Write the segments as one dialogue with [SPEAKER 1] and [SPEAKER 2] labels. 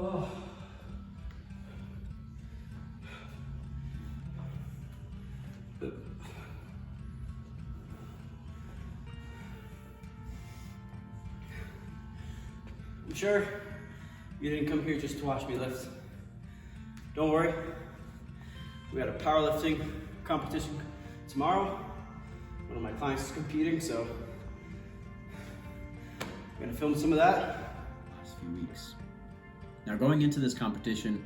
[SPEAKER 1] Oh. You sure you didn't come here just to watch me lift? Don't worry, we got a powerlifting competition tomorrow. One of my clients is competing, so I'm gonna film some of that.
[SPEAKER 2] Last few weeks. Now going into this competition,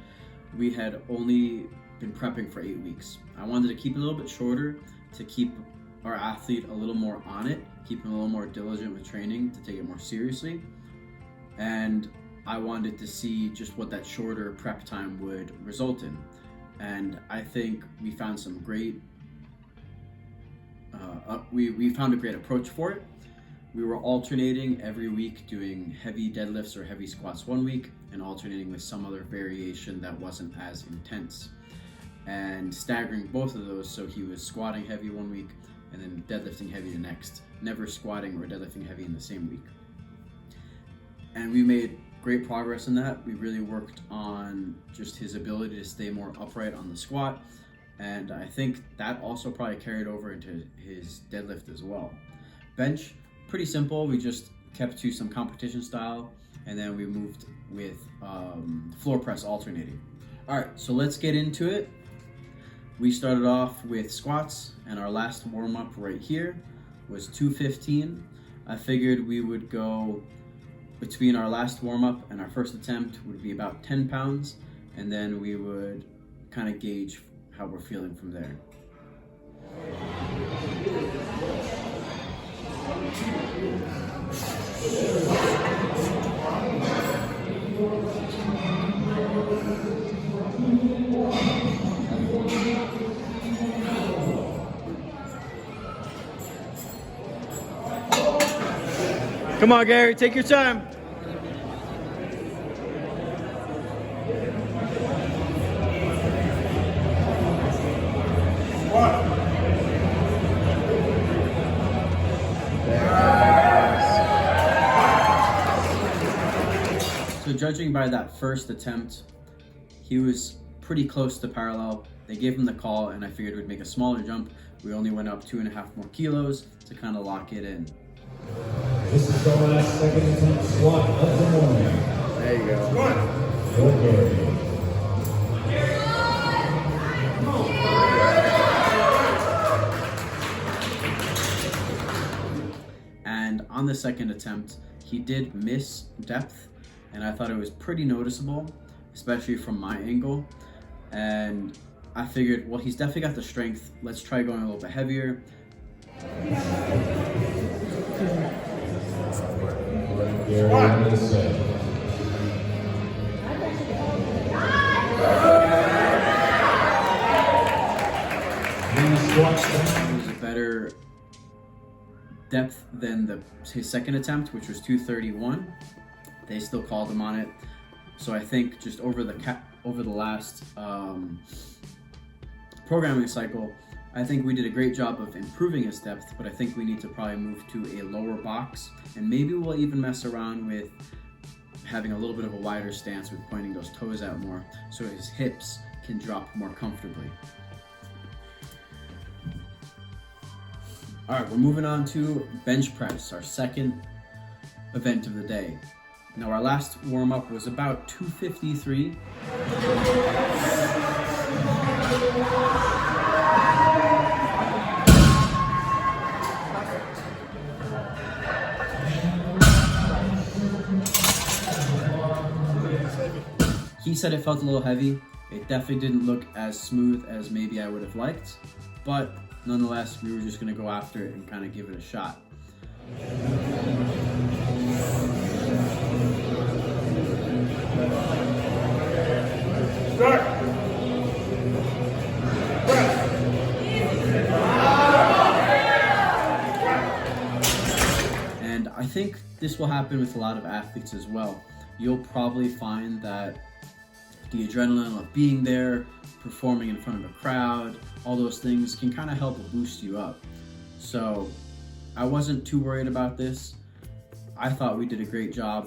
[SPEAKER 2] we had only been prepping for 8 weeks. I wanted to keep it a little bit shorter to keep our athlete a little more on it, keep him a little more diligent with training, to take it more seriously. And I wanted to see just what that shorter prep time would result in. And I think we found some great, we found a great approach for it. We were alternating every week, doing heavy deadlifts or heavy squats one week and alternating with some other variation that wasn't as intense, and staggering both of those, so he was squatting heavy one week and then deadlifting heavy the next, never squatting or deadlifting heavy in the same week. And we made great progress in that. We really worked on just his ability to stay more upright on the squat, and I think that also probably carried over into his deadlift as well. Bench, pretty simple. We just kept to some competition style, and then we moved with floor press alternating. All right, so let's get into it. We started off with squats, and our last warm-up right here was 215. I figured we would go between our last warm-up and our first attempt would be about 10 pounds, and then we would kind of gauge how we're feeling from there.
[SPEAKER 1] Come on, Gary, take your time.
[SPEAKER 2] So judging by that first attempt, he was pretty close to parallel. They gave him the call, and I figured we'd make a smaller jump. We only went up 2.5 more kilos to kind of lock it in.
[SPEAKER 3] This is the last second attempt squat of the morning.
[SPEAKER 2] There you go.
[SPEAKER 3] Okay.
[SPEAKER 2] And on the second attempt, he did miss depth, and I thought it was pretty noticeable, especially from my angle. And I figured, well, he's definitely got the strength. Let's try going a little bit heavier. It was a better depth than his second attempt, which was 231. They still called him on it. So I think just over the last programming cycle, I think we did a great job of improving his depth, but I think we need to probably move to a lower box, and maybe we'll even mess around with having a little bit of a wider stance with pointing those toes out more so his hips can drop more comfortably. All right, we're moving on to bench press, our second event of the day. Now, our last warm-up was about 253. He said it felt a little heavy. It definitely didn't look as smooth as maybe I would have liked, but nonetheless, we were just gonna go after it and kind of give it a shot.
[SPEAKER 3] Start.
[SPEAKER 2] And I think this will happen with a lot of athletes as well. You'll probably find that the adrenaline of being there, performing in front of a crowd, all those things can kind of help boost you up. So I wasn't too worried about this. I thought we did a great job.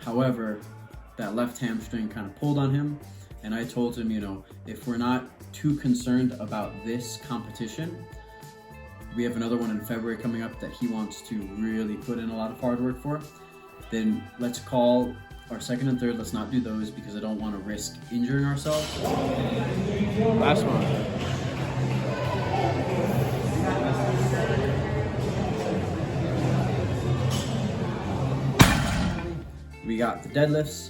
[SPEAKER 2] However, that left hamstring kind of pulled on him. And I told him, you know, if we're not too concerned about this competition, we have another one in February coming up that he wants to really put in a lot of hard work for, then let's call our second and third. Let's not do those because I don't want to risk injuring ourselves.
[SPEAKER 1] Last one.
[SPEAKER 2] We got the deadlifts.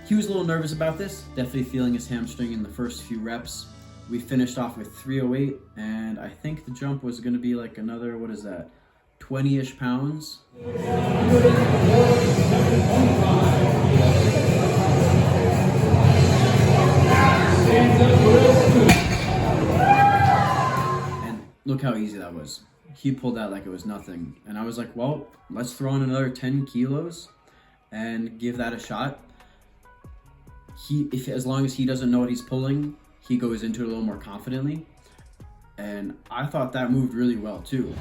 [SPEAKER 2] He was a little nervous about this, definitely feeling his hamstring in the first few reps. We finished off with 308, and I think the jump was going to be like another, 20-ish pounds. And look how easy that was. He pulled that like it was nothing. And I was like, well, let's throw in another 10 kilos and give that a shot. As long as he doesn't know what he's pulling, he goes into it a little more confidently. And I thought that moved really well too.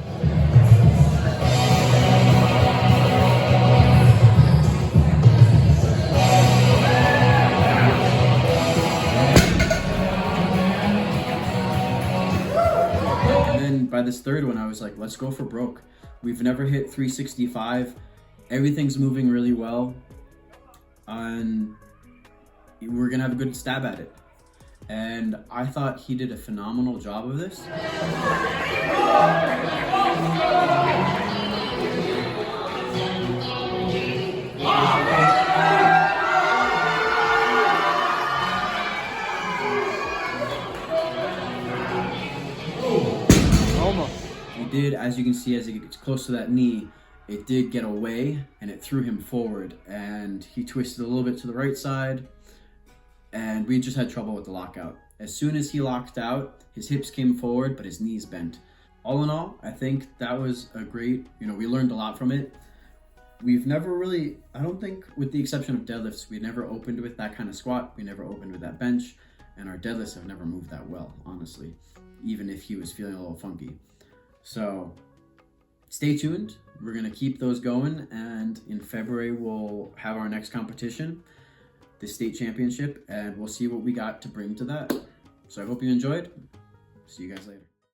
[SPEAKER 2] And then by this third one, I was like, let's go for broke. We've never hit 365. Everything's moving really well. And we're gonna have a good stab at it. And I thought he did a phenomenal job of this.
[SPEAKER 1] Almost.
[SPEAKER 2] He did, as you can see, as he gets close to that knee, it did get away and it threw him forward, and he twisted a little bit to the right side, and we just had trouble with the lockout. As soon as he locked out, his hips came forward, but his knees bent. All in all, I think that was a great, we learned a lot from it. We've never really, I don't think, with the exception of deadlifts, we never opened with that kind of squat. We never opened with that bench, and our deadlifts have never moved that well, honestly, even if he was feeling a little funky. So stay tuned. We're going to keep those going, and in February, we'll have our next competition, the state championship, and we'll see what we got to bring to that. So I hope you enjoyed. See you guys later.